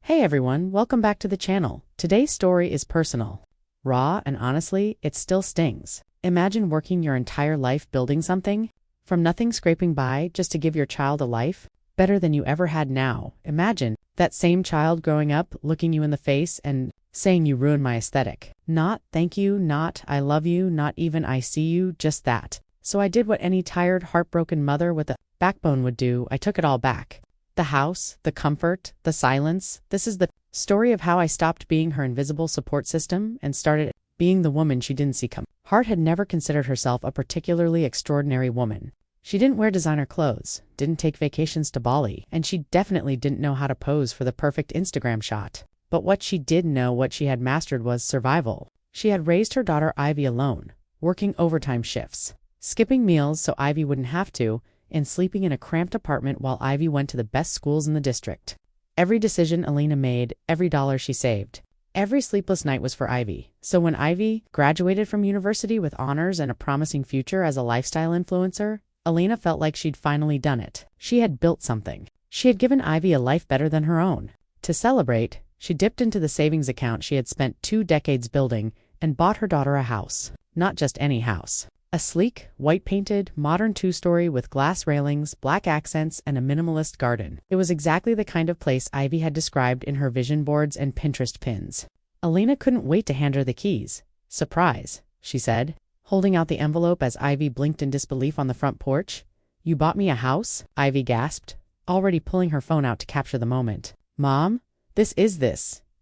Hey everyone, welcome back to the channel. Today's story is personal, raw, and honestly, it still stings. Imagine working your entire life building something, from nothing scraping by just to give your child a life better than you ever had now. Imagine that same child growing up, looking you in the face and saying you ruined my aesthetic. Not thank you, not I love you, not even I see you, just that. So I did what any tired, heartbroken mother with a backbone would do. I took it all back. The house, the comfort, the silence. This is the story of how I stopped being her invisible support system and started being the woman she didn't see coming. Hart had never considered herself a particularly extraordinary woman. She didn't wear designer clothes, didn't take vacations to Bali, and she definitely didn't know how to pose for the perfect Instagram shot. But what she did know, what she had mastered, was survival. She had raised her daughter Ivy alone, working overtime shifts, skipping meals so Ivy wouldn't have to, and sleeping in a cramped apartment while Ivy went to the best schools in the district. Every decision Alina made, every dollar she saved, every sleepless night was for Ivy. So when Ivy graduated from university with honors and a promising future as a lifestyle influencer, Alina felt like she'd finally done it. She had built something. She had given Ivy a life better than her own. To celebrate, she dipped into the savings account she had spent 2 decades building and bought her daughter a house. Not just any house. A sleek, white-painted, modern 2-story with glass railings, black accents, and a minimalist garden. It was exactly the kind of place Ivy had described in her vision boards and Pinterest pins. Alina couldn't wait to hand her the keys. "Surprise," she said, holding out the envelope as Ivy blinked in disbelief on the front porch. "You bought me a house?" Ivy gasped, already pulling her phone out to capture the moment. "Mom, this is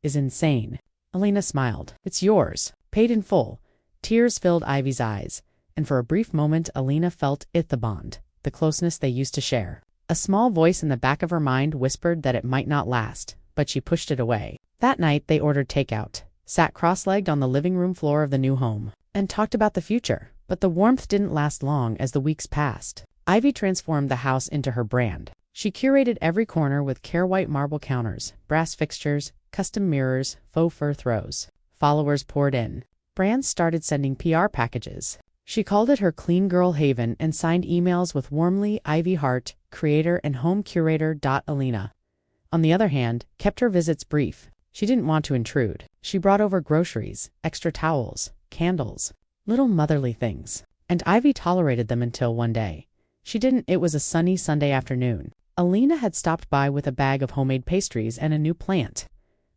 insane." Alina smiled. "It's yours, paid in full." Tears filled Ivy's eyes, and for a brief moment Alina felt the bond, the closeness they used to share. A small voice in the back of her mind whispered that it might not last, but she pushed it away. That night they ordered takeout, sat cross-legged on the living room floor of the new home, and talked about the future. But the warmth didn't last long as the weeks passed. Ivy transformed the house into her brand. She curated every corner with care white marble counters, brass fixtures, custom mirrors, faux fur throws. Followers poured in. Brands started sending PR packages. She called it her clean girl haven and signed emails with warmly Ivy Hart, creator and home curator. Alina, on the other hand, kept her visits brief. She didn't want to intrude. She brought over groceries, extra towels, candles, little motherly things. And Ivy tolerated them until one day. It was a sunny Sunday afternoon. Alina had stopped by with a bag of homemade pastries and a new plant.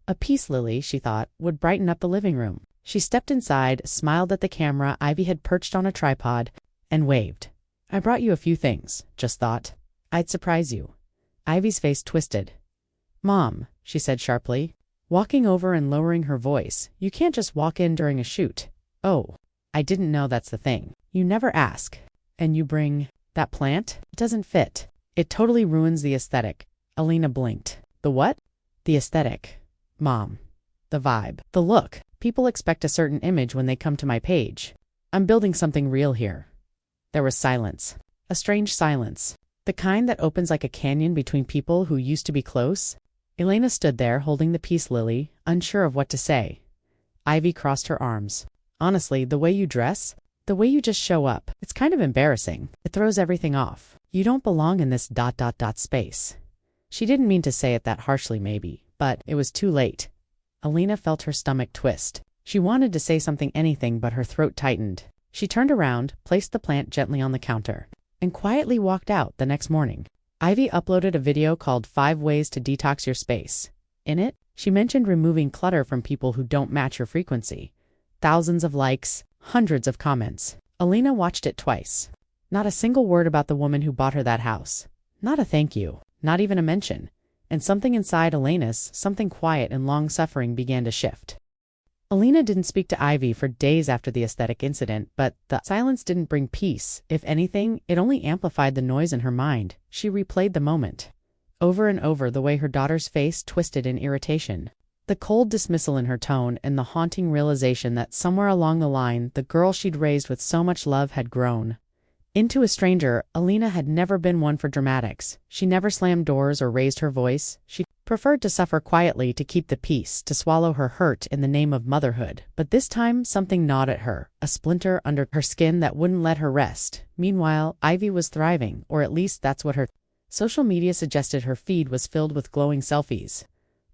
A peace lily, she thought, would brighten up the living room. She stepped inside, smiled at the camera Ivy had perched on a tripod, and waved. "I brought you a few things, just thought I'd surprise you." Ivy's face twisted. "Mom," she said sharply, walking over and lowering her voice, "you can't just walk in during a shoot." "Oh, I didn't know that's the thing. You never ask. And you bring that plant? It doesn't fit. It totally ruins the aesthetic." Alina blinked. "The what?" "The aesthetic, Mom. The vibe. The look. People expect a certain image when they come to my page. I'm building something real here." There was silence. A strange silence. The kind that opens like a canyon between people who used to be close. Elena stood there holding the peace lily, unsure of what to say. Ivy crossed her arms. "Honestly, the way you dress, the way you just show up, it's kind of embarrassing. It throws everything off. You don't belong in this ... space." She didn't mean to say it that harshly maybe, but it was too late. Alina felt her stomach twist. She wanted to say anything, but her throat tightened. She turned around, placed the plant gently on the counter, and quietly walked out. The next morning, Ivy uploaded a video called 5 Ways to Detox Your Space. In it, she mentioned removing clutter from people who don't match your frequency. Thousands of likes, hundreds of comments. Alina watched it twice. Not a single word about the woman who bought her that house. Not a thank you, not even a mention. And something inside Alina's, something quiet and long-suffering, began to shift. Alina didn't speak to Ivy for days after the aesthetic incident, but the silence didn't bring peace. If anything, it only amplified the noise in her mind. She replayed the moment over and over, the way her daughter's face twisted in irritation, the cold dismissal in her tone, and the haunting realization that somewhere along the line, the girl she'd raised with so much love had grown into a stranger. Alina had never been one for dramatics. She never slammed doors or raised her voice. She preferred to suffer quietly to keep the peace, to swallow her hurt in the name of motherhood. But this time, something gnawed at her, a splinter under her skin that wouldn't let her rest. Meanwhile, Ivy was thriving, or at least that's what her social media suggested. Her feed was filled with glowing selfies,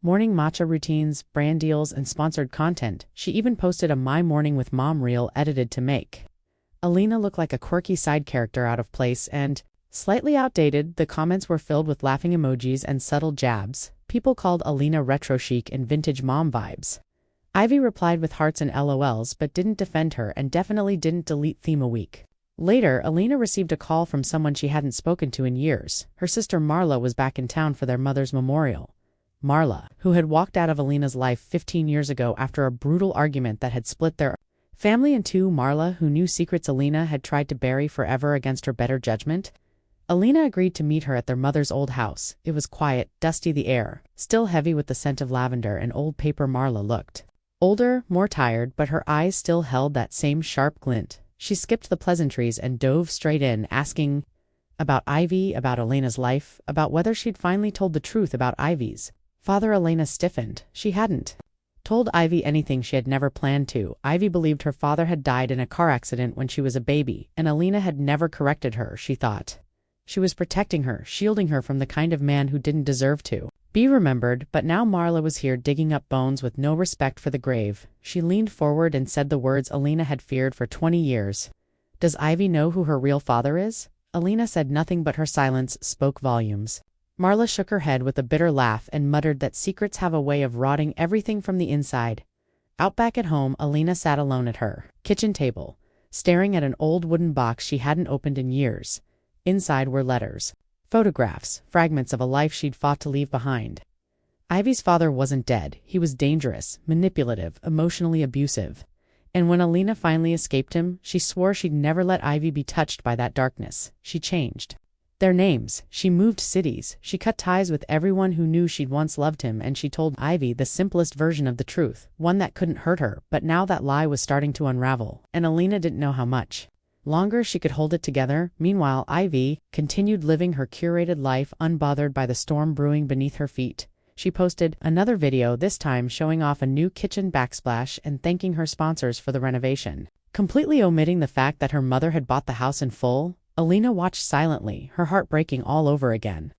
Morning matcha routines, brand deals, and sponsored content. She even posted a My Morning with Mom reel edited to make Alina looked like a quirky side character out of place and slightly outdated. The comments were filled with laughing emojis and subtle jabs. People called Alina retro chic and vintage mom vibes. Ivy replied with hearts and LOLs but didn't defend her and definitely didn't delete theme a week. Later, Alina received a call from someone she hadn't spoken to in years. Her sister Marla was back in town for their mother's memorial. Marla, who had walked out of Alina's life 15 years ago after a brutal argument that had split their family in two. Marla, who knew secrets Alina had tried to bury forever against her better judgment. Alina agreed to meet her at their mother's old house. It was quiet, dusty, the air still heavy with the scent of lavender and old paper. Marla looked older, more tired, but her eyes still held that same sharp glint. She skipped the pleasantries and dove straight in, asking about Ivy, about Alina's life, about whether she'd finally told the truth about Ivy's father. Alina stiffened. She hadn't told Ivy anything she had never planned to. Ivy believed her father had died in a car accident when she was a baby, and Alina had never corrected her. She thought she was protecting her, shielding her from the kind of man who didn't deserve to be remembered. But now Marla was here, digging up bones with no respect for the grave. She leaned forward and said the words Alina had feared for 20 years. "Does Ivy know who her real father is?" Alina said nothing, but her silence spoke volumes. Marla shook her head with a bitter laugh and muttered that secrets have a way of rotting everything from the inside. Out back at home, Alina sat alone at her kitchen table, staring at an old wooden box she hadn't opened in years. Inside were letters, photographs, fragments of a life she'd fought to leave behind. Ivy's father wasn't dead. He was dangerous, manipulative, emotionally abusive. And when Alina finally escaped him, she swore she'd never let Ivy be touched by that darkness. She changed their names. She moved cities. She cut ties with everyone who knew she'd once loved him, and she told Ivy the simplest version of the truth, one that couldn't hurt her. But now that lie was starting to unravel, and Alina didn't know how much longer she could hold it together. Meanwhile, Ivy continued living her curated life, unbothered by the storm brewing beneath her feet. She posted another video, this time showing off a new kitchen backsplash and thanking her sponsors for the renovation, completely omitting the fact that her mother had bought the house in full. Alina watched silently, her heart breaking all over again.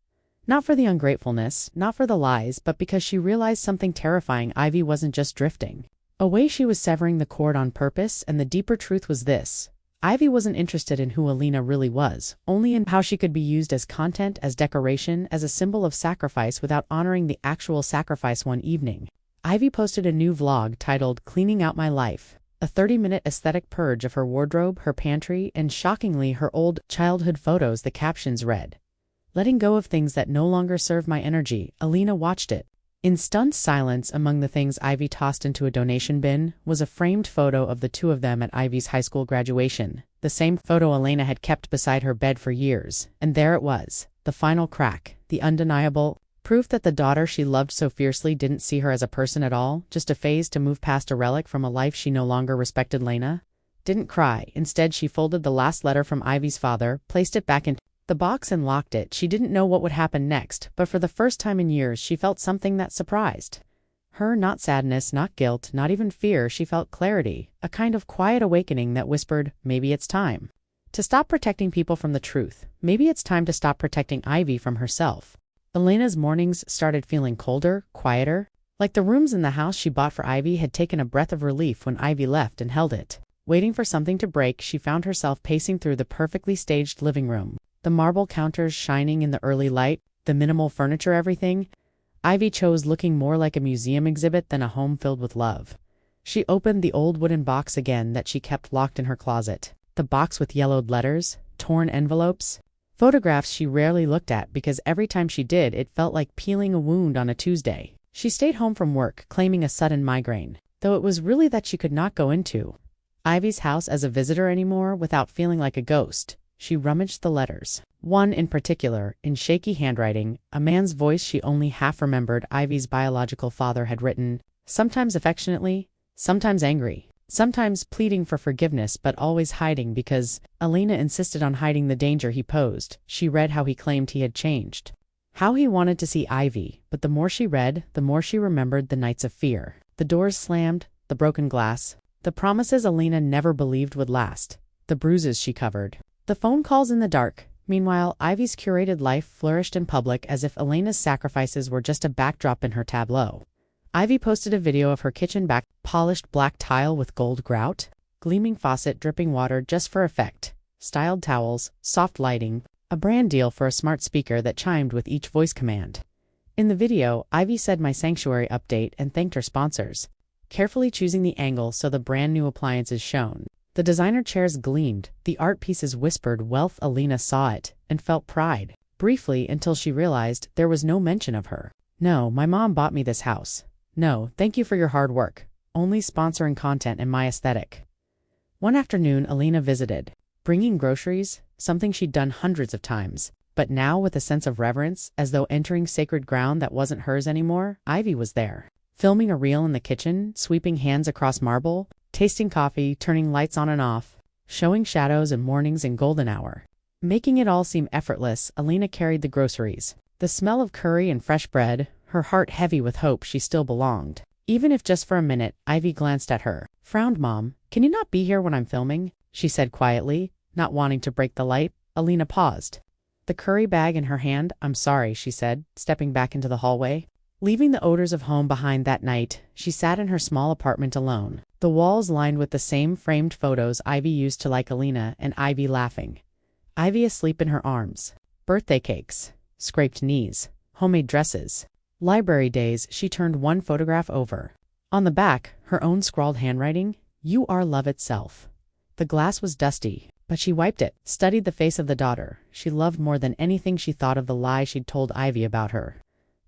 Not for the ungratefulness, not for the lies, but because she realized something terrifying. Ivy wasn't just drifting away, she was severing the cord on purpose, and the deeper truth was this. Ivy wasn't interested in who Alina really was, only in how she could be used as content, as decoration, as a symbol of sacrifice without honoring the actual sacrifice. One evening, Ivy posted a new vlog titled "Cleaning Out My Life," a 30-minute aesthetic purge of her wardrobe, her pantry, and shockingly, her old childhood photos. The captions read, "Letting go of things that no longer serve my energy." Alina watched it in stunned silence. Among the things Ivy tossed into a donation bin was a framed photo of the two of them at Ivy's high school graduation, the same photo Alina had kept beside her bed for years. And there it was, the final crack, the undeniable proof that the daughter she loved so fiercely didn't see her as a person at all, just a phase to move past, a relic from a life she no longer respected. Lena didn't cry. Instead, she folded the last letter from Ivy's father, placed it back in the box, and locked it. She didn't know what would happen next, but for the first time in years, she felt something that surprised her. Not sadness, not guilt, not even fear. She felt clarity, a kind of quiet awakening that whispered, maybe it's time to stop protecting people from the truth. Maybe it's time to stop protecting Ivy from herself. Alina's mornings started feeling colder, quieter, like the rooms in the house she bought for Ivy had taken a breath of relief when Ivy left and held it, waiting for something to break. She found herself pacing through the perfectly staged living room, the marble counters shining in the early light, the minimal furniture, everything Ivy chose looking more like a museum exhibit than a home filled with love. She opened the old wooden box again that she kept locked in her closet, the box with yellowed letters, torn envelopes, photographs she rarely looked at because every time she did, it felt like peeling a wound on a Tuesday. She stayed home from work, claiming a sudden migraine, though it was really that she could not go into Ivy's house as a visitor anymore without feeling like a ghost. She rummaged the letters, one in particular, in shaky handwriting, a man's voice she only half remembered. Ivy's biological father had written, sometimes affectionately, sometimes angry, sometimes pleading for forgiveness, but always hiding because Alina insisted on hiding the danger he posed. She read how he claimed he had changed, how he wanted to see Ivy, but the more she read, the more she remembered the nights of fear, the doors slammed, the broken glass, the promises Alina never believed would last, the bruises she covered, the phone calls in the dark, Meanwhile, Ivy's curated life flourished in public as if Elena's sacrifices were just a backdrop in her tableau. Ivy posted a video of her kitchen back, polished black tile with gold grout, gleaming faucet dripping water just for effect, styled towels, soft lighting, a brand deal for a smart speaker that chimed with each voice command. In the video, Ivy said "My Sanctuary update" and thanked her sponsors, carefully choosing the angle so the brand new appliance is shown. The designer chairs gleamed, the art pieces whispered wealth. Elena saw it and felt pride, briefly, until she realized there was no mention of her. "No, my mom bought me this house. No, thank you for your hard work. Only sponsoring content and my aesthetic." One afternoon, Elena visited, bringing groceries, something she'd done hundreds of times. But now, with a sense of reverence, as though entering sacred ground that wasn't hers anymore, Ivy was there, filming a reel in the kitchen, sweeping hands across marble, tasting coffee, turning lights on and off, showing shadows and mornings in golden hour. Making it all seem effortless, Elena carried the groceries, the smell of curry and fresh bread, her heart heavy with hope she still belonged. Even if just for a minute, Ivy glanced at her, frowned. "Mom, can you not be here when I'm filming?" she said quietly, not wanting to break the light. Elena paused, the curry bag in her hand. "I'm sorry," she said, stepping back into the hallway. Leaving the odors of home behind that night, she sat in her small apartment alone, the walls lined with the same framed photos Ivy used to like Elena, and Ivy laughing. Ivy asleep in her arms. Birthday cakes, scraped knees, homemade dresses. Library days. She turned one photograph over. On the back, her own scrawled handwriting, "You are love itself." The glass was dusty, but she wiped it, studied the face of the daughter she loved more than anything. She thought of the lie she'd told Ivy about her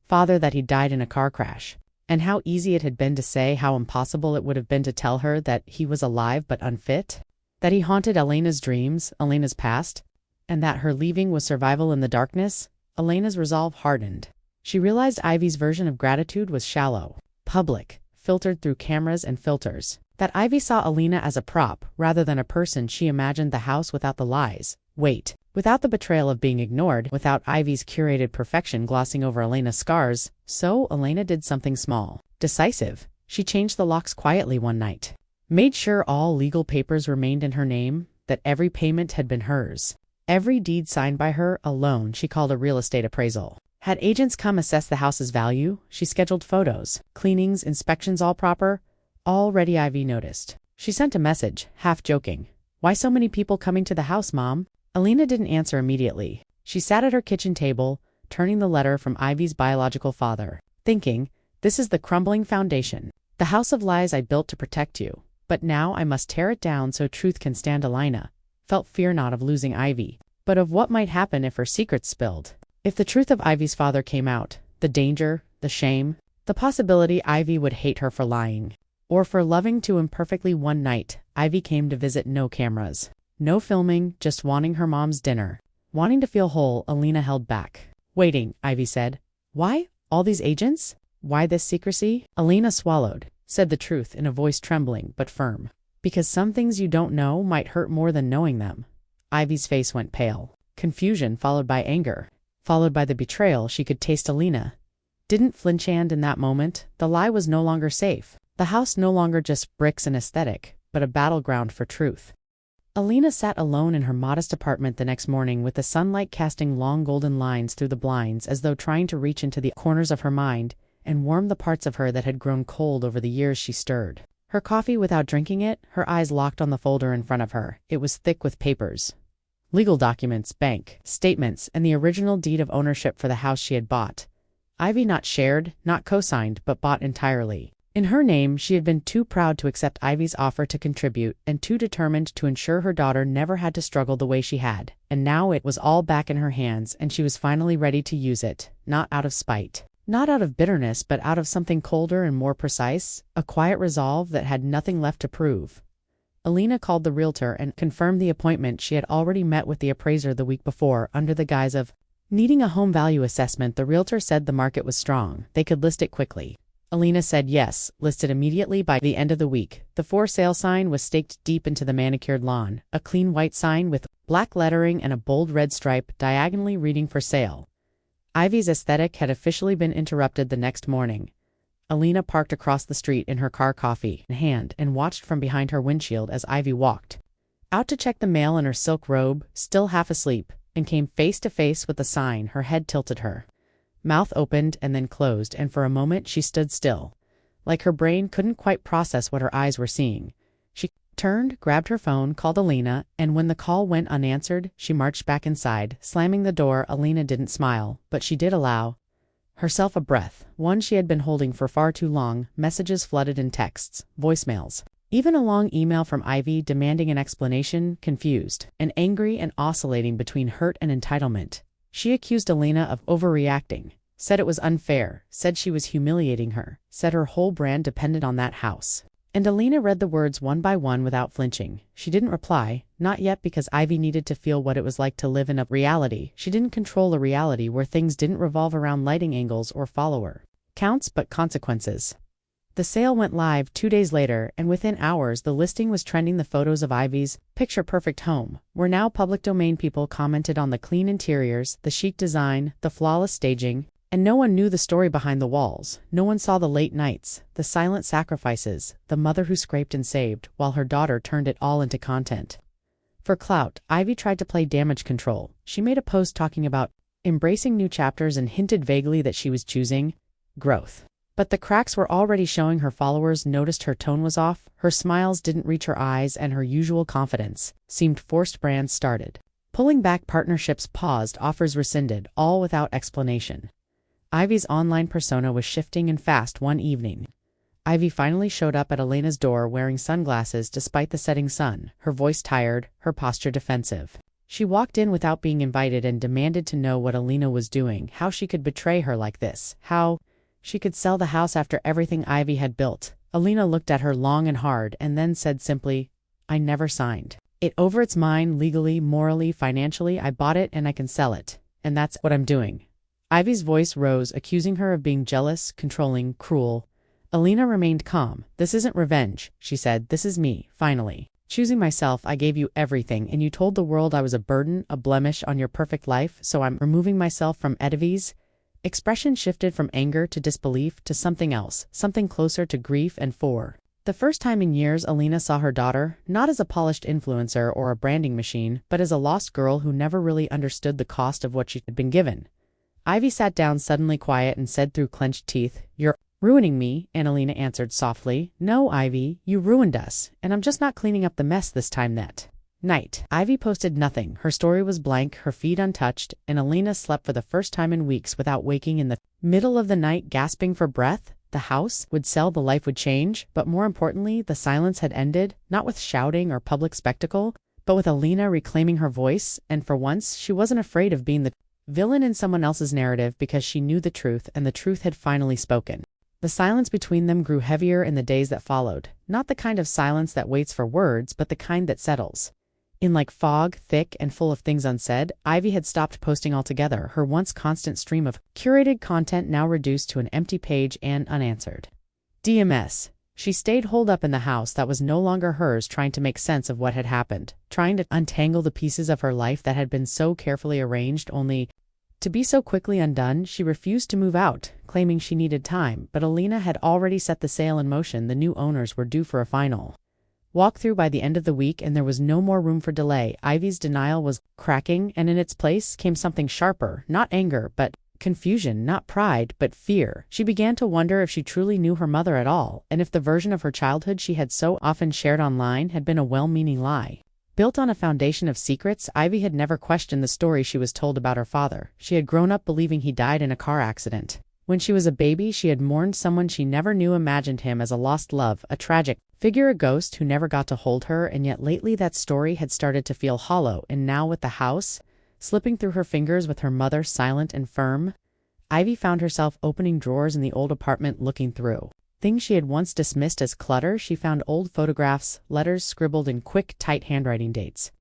father, that he died in a car crash, and how easy it had been to say, how impossible it would have been to tell her that he was alive but unfit, that he haunted Elena's dreams, Elena's past, and that her leaving was survival in the darkness. Elena's resolve hardened. She realized Ivy's version of gratitude was shallow, public, filtered through cameras and filters. That Ivy saw Elena as a prop rather than a person. She imagined the house without the lies, wait, without the betrayal of being ignored, without Ivy's curated perfection glossing over Elena's scars. So Elena did something small, decisive. She changed the locks quietly one night, made sure all legal papers remained in her name, that every payment had been hers, every deed signed by her alone. She called a real estate appraisal, had agents come assess the house's value. She scheduled photos, cleanings, inspections, all proper. Already Ivy noticed. She sent a message, half joking. "Why so many people coming to the house, Mom?" Elena didn't answer immediately. She sat at her kitchen table, turning the letter from Ivy's biological father, thinking, "This is the crumbling foundation. The house of lies I built to protect you. But now I must tear it down so truth can stand." Elena felt fear not of losing Ivy, but of what might happen if her secrets spilled. If the truth of Ivy's father came out, the danger, the shame, the possibility Ivy would hate her for lying, or for loving too imperfectly. One night, Ivy came to visit. No cameras, no filming, just wanting her mom's dinner, wanting to feel whole. Elena held back. "Waiting," Ivy said. "Why? All these agents? Why this secrecy?" Elena swallowed, said the truth in a voice trembling but firm. "Because some things you don't know might hurt more than knowing them." Ivy's face went pale. Confusion followed by anger, followed by the betrayal. She could taste. Elena didn't flinch, and in that moment, the lie was no longer safe. The house no longer just bricks and aesthetic, but a battleground for truth. Elena sat alone in her modest apartment the next morning, with the sunlight casting long golden lines through the blinds, as though trying to reach into the corners of her mind and warm the parts of her that had grown cold over the years. She stirred her coffee without drinking it, her eyes locked on the folder in front of her. It was thick with papers, legal documents, bank statements, and the original deed of ownership for the house she had bought. Ivy not shared, not co-signed, but bought entirely. In her name. She had been too proud to accept Ivy's offer to contribute, and too determined to ensure her daughter never had to struggle the way she had. And now it was all back in her hands, and she was finally ready to use it, not out of spite, not out of bitterness, but out of something colder and more precise, a quiet resolve that had nothing left to prove. Elena called the realtor and confirmed the appointment. She had already met with the appraiser the week before, under the guise of needing a home value assessment. The realtor said the market was strong, they could list it quickly. Elena said yes, listed immediately. By the end of the week, the for sale sign was staked deep into the manicured lawn, a clean white sign with black lettering and a bold red stripe diagonally reading "for sale." Ivy's aesthetic had officially been interrupted the next morning. Elena parked across the street in her car, coffee in hand, and watched from behind her windshield as Ivy walked out to check the mail in her silk robe, still half asleep, and came face to face with the sign. Her head tilted, her mouth opened and then closed, and for a moment she stood still, like her brain couldn't quite process what her eyes were seeing. She turned, grabbed her phone, called Alina, and when the call went unanswered, she marched back inside, slamming the door. Alina didn't smile, but she did allow herself a breath, one she had been holding for far too long. Messages flooded in, texts, voicemails, even a long email from Ivy demanding an explanation, confused and angry and oscillating between hurt and entitlement. She accused Alina of overreacting, said it was unfair, said she was humiliating her, said her whole brand depended on that house. And Alina read the words one by one without flinching. She didn't reply, not yet, because Ivy needed to feel what it was like to live in a reality. She didn't control a reality where things didn't revolve around lighting angles or follower counts, but consequences. The sale went live 2 days later, and within hours the listing was trending. The photos of Ivy's picture-perfect home were now public domain. People commented on the clean interiors, the chic design, the flawless staging, and no one knew the story behind the walls. No one saw the late nights, the silent sacrifices, the mother who scraped and saved, while her daughter turned it all into content. For clout, Ivy tried to play damage control. She made a post talking about embracing new chapters and hinted vaguely that she was choosing growth. But the cracks were already showing. Her followers noticed her tone was off, her smiles didn't reach her eyes, and her usual confidence seemed forced. Brands started pulling back, partnerships paused, offers rescinded, all without explanation. Ivy's online persona was shifting and fast. One evening, Ivy finally showed up at Alina's door wearing sunglasses despite the setting sun, her voice tired, her posture defensive. She walked in without being invited and demanded to know what Alina was doing, how she could betray her like this, how she could sell the house after everything Ivy had built. Alina looked at her long and hard and then said simply, "I never signed it over. It's mine, legally, morally, financially. I bought it and I can sell it. And that's what I'm doing." Ivy's voice rose, accusing her of being jealous, controlling, cruel. Alina remained calm. "This isn't revenge," she said. "This is me, finally choosing myself. I gave you everything, and you told the world I was a burden, a blemish on your perfect life, so I'm removing myself from Ivy's." Expression shifted from anger to disbelief to something else, something closer to grief. And for the first time in years, Alina saw her daughter, not as a polished influencer or a branding machine, but as a lost girl who never really understood the cost of what she had been given. Ivy sat down, suddenly quiet, and said through clenched teeth, "You're ruining me." And Alina answered softly, "No, Ivy, you ruined us, and I'm just not cleaning up the mess this time." That night, Ivy posted nothing. Her story was blank, her feed untouched, and Alina slept for the first time in weeks without waking in the middle of the night, gasping for breath. The house would sell, the life would change, but more importantly, the silence had ended, not with shouting or public spectacle, but with Alina reclaiming her voice. And for once, she wasn't afraid of being the villain in someone else's narrative, because she knew the truth, and the truth had finally spoken. The silence between them grew heavier in the days that followed, not the kind of silence that waits for words, but the kind that settles in like fog, thick and full of things unsaid. Ivy had stopped posting altogether, her once constant stream of curated content now reduced to an empty page and unanswered DMS. She stayed holed up in the house that was no longer hers, trying to make sense of what had happened, trying to untangle the pieces of her life that had been so carefully arranged, only to be so quickly undone. She refused to move out, claiming she needed time, but Alina had already set the sale in motion. The new owners were due for a final walkthrough by the end of the week, and there was no more room for delay. Ivy's denial was cracking, and in its place came something sharper, not anger, but confusion, not pride, but fear. She began to wonder if she truly knew her mother at all, and if the version of her childhood she had so often shared online had been a well-meaning lie. Built on a foundation of secrets, Ivy had never questioned the story she was told about her father. She had grown up believing he died in a car accident. When she was a baby, she had mourned someone she never knew, imagined him as a lost love, a tragic figure, a ghost who never got to hold her, and yet lately that story had started to feel hollow. And now, with the house slipping through her fingers, with her mother silent and firm, Ivy found herself opening drawers in the old apartment, looking through things she had once dismissed as clutter. She found old photographs, letters scribbled in quick, tight handwriting, dates,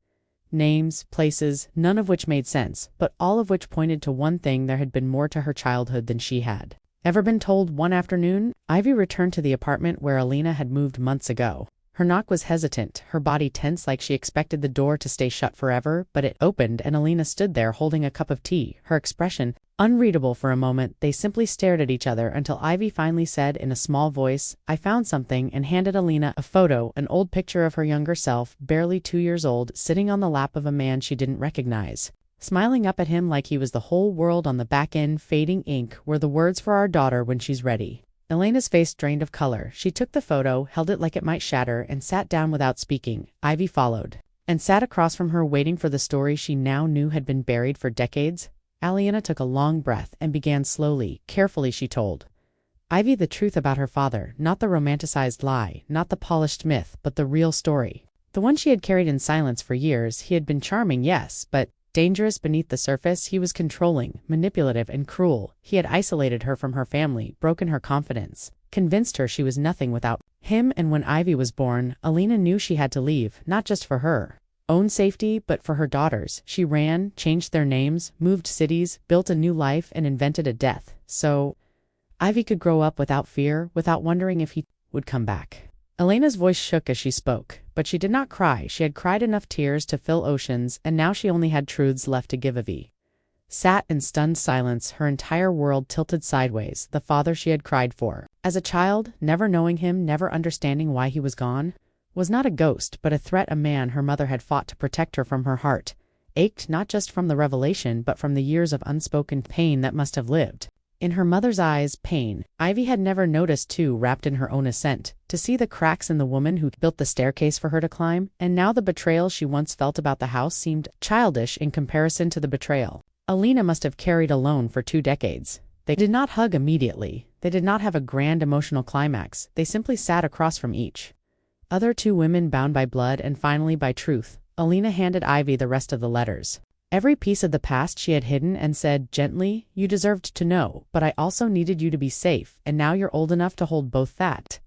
names, places, none of which made sense, but all of which pointed to one thing: there had been more to her childhood than she had ever been told. One afternoon, Ivy returned to the apartment where Alina had moved months ago. Her knock was hesitant, her body tense, like she expected the door to stay shut forever, but it opened and Alina stood there holding a cup of tea, her expression unreadable. For a moment, they simply stared at each other until Ivy finally said in a small voice, "I found something," and handed Alina a photo, an old picture of her younger self, barely 2 years old, sitting on the lap of a man she didn't recognize. smiling up at him like he was the whole world. On the back end, fading ink, were the words, "For our daughter when she's ready." Elena's face drained of color. She took the photo, held it like it might shatter, and sat down without speaking. Ivy followed, and sat across from her, waiting for the story she now knew had been buried for decades. Aliena took a long breath and began slowly, carefully. She told Ivy the truth about her father, not the romanticized lie, not the polished myth, but the real story. The one she had carried in silence for years. He had been charming, yes, but dangerous beneath the surface. He was controlling, manipulative, and cruel. He had isolated her from her family, broken her confidence, convinced her she was nothing without him. And when Ivy was born, Aliena knew she had to leave, not just for her own safety, but for her daughters. She ran, changed their names, moved cities, built a new life, and invented a death, so Ivy could grow up without fear, without wondering if he would come back. Elena's voice shook as she spoke, but she did not cry. She had cried enough tears to fill oceans, and now she only had truths left to give. Ivy sat in stunned silence, her entire world tilted sideways. The father she had cried for as a child, never knowing him, never understanding why he was gone, was not a ghost, but a threat. A man her mother had fought to protect her from. Her heart ached, not just from the revelation, but from the years of unspoken pain that must have lived in her mother's eyes. Pain Ivy had never noticed, too wrapped in her own ascent, to see the cracks in the woman who built the staircase for her to climb. And now the betrayal she once felt about the house seemed childish in comparison to the betrayal Aliena must have carried alone for 2 decades. They did not hug immediately. They did not have a grand emotional climax. They simply sat across from each other, 2 women bound by blood and finally by truth. Aliena handed Ivy the rest of the letters, every piece of the past she had hidden, and said gently, "You deserved to know, but I also needed you to be safe, and now you're old enough to hold both." That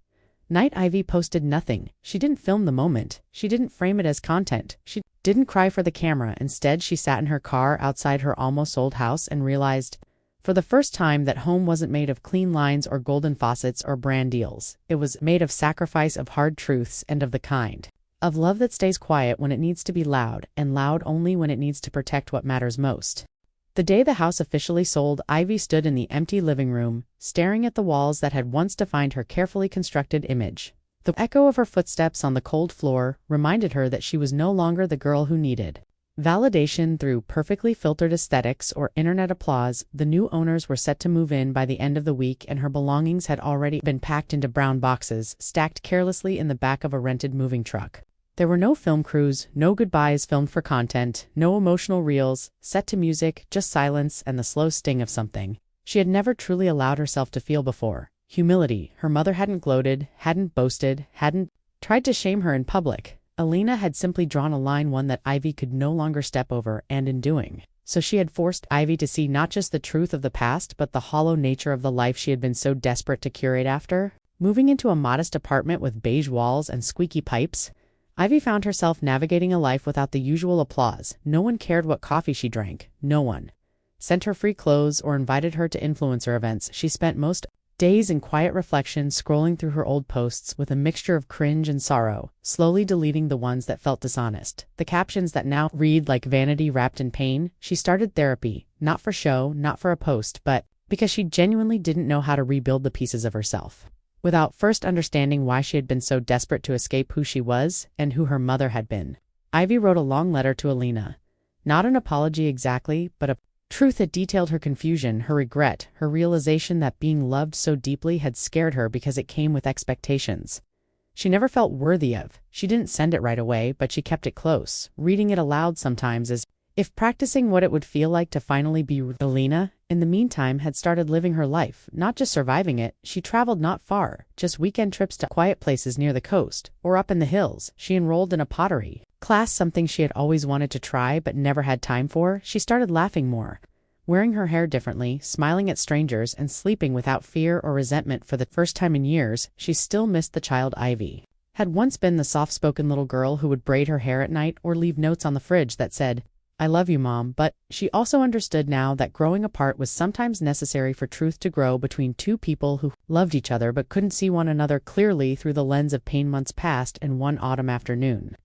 night Ivy posted nothing. She didn't film the moment. She didn't frame it as content. She didn't cry for the camera. Instead, she sat in her car outside her almost old house and realized, for the first time, that home wasn't made of clean lines or golden faucets or brand deals. It was made of sacrifice, of hard truths, and of the kind of love that stays quiet when it needs to be loud, and loud only when it needs to protect what matters most. The day the house officially sold, Ivy stood in the empty living room, staring at the walls that had once defined her carefully constructed image. The echo of her footsteps on the cold floor reminded her that she was no longer the girl who needed validation through perfectly filtered aesthetics or internet applause. The new owners were set to move in by the end of the week, and her belongings had already been packed into brown boxes, stacked carelessly in the back of a rented moving truck. There were no film crews, no goodbyes filmed for content, no emotional reels set to music, just silence and the slow sting of something she had never truly allowed herself to feel before. Humility. Her mother hadn't gloated, hadn't boasted, hadn't tried to shame her in public. Aliena had simply drawn a line, one that Ivy could no longer step over, and in doing so she had forced Ivy to see not just the truth of the past, but the hollow nature of the life she had been so desperate to curate. After moving into a modest apartment with beige walls and squeaky pipes, Ivy found herself navigating a life without the usual applause. No one cared what coffee she drank. No one sent her free clothes or invited her to influencer events. She spent most days in quiet reflection, scrolling through her old posts with a mixture of cringe and sorrow, slowly deleting the ones that felt dishonest, the captions that now read like vanity wrapped in pain. She started therapy, not for show, not for a post, but because she genuinely didn't know how to rebuild the pieces of herself without first understanding why she had been so desperate to escape who she was and who her mother had been. Ivy wrote a long letter to Aliena. Not an apology exactly, but a truth that detailed her confusion, her regret, her realization that being loved so deeply had scared her because it came with expectations she never felt worthy of. She didn't send it right away, but she kept it close, reading it aloud sometimes as if practicing what it would feel like to finally be. Aliena, in the meantime, had started living her life, not just surviving it. She traveled not far, just weekend trips to quiet places near the coast or up in the hills. She enrolled in a pottery class, something she had always wanted to try but never had time for. She started laughing more, wearing her hair differently, smiling at strangers, and sleeping without fear or resentment. For the first time in years, she still missed the child Ivy had once been, the soft-spoken little girl who would braid her hair at night or leave notes on the fridge that said, "I love you, Mom." But she also understood now that growing apart was sometimes necessary for truth to grow between 2 people who loved each other but couldn't see one another clearly through the lens of pain. Months passed, and one autumn afternoon,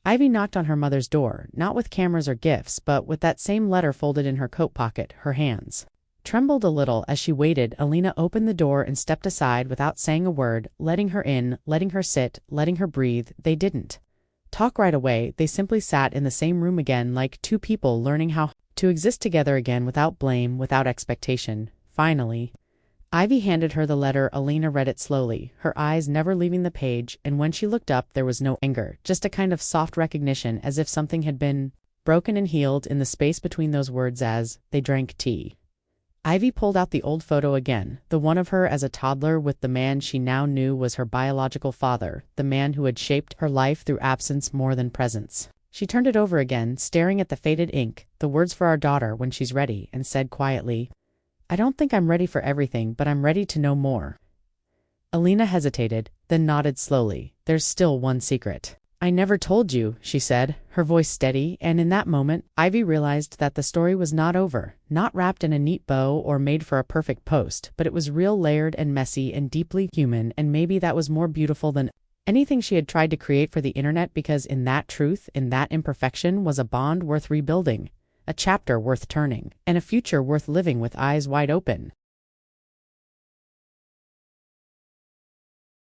Ivy knocked on her mother's door, not with cameras or gifts, but with that same letter folded in her coat pocket. Her hands trembled a little as she waited. Aliena opened the door and stepped aside without saying a word, letting her in, letting her sit, letting her breathe. They didn't talk right away. They simply sat in the same room again, like two people learning how to exist together again without blame, without expectation. Finally, Ivy handed her the letter. Alina read it slowly, her eyes never leaving the page, and when she looked up, there was no anger, just a kind of soft recognition, as if something had been broken and healed in the space between those words. As they drank tea, Ivy pulled out the old photo again, the one of her as a toddler with the man she now knew was her biological father, the man who had shaped her life through absence more than presence. She turned it over again, staring at the faded ink, the words "for our daughter when she's ready," and said quietly, "I don't think I'm ready for everything, but I'm ready to know more." Alina hesitated, then nodded slowly. "There's still one secret." "I never told you," she said, her voice steady, and in that moment, Ivy realized that the story was not over, not wrapped in a neat bow or made for a perfect post, but it was real, layered and messy and deeply human, and maybe that was more beautiful than anything she had tried to create for the internet, because in that truth, in that imperfection, was a bond worth rebuilding, a chapter worth turning, and a future worth living with eyes wide open.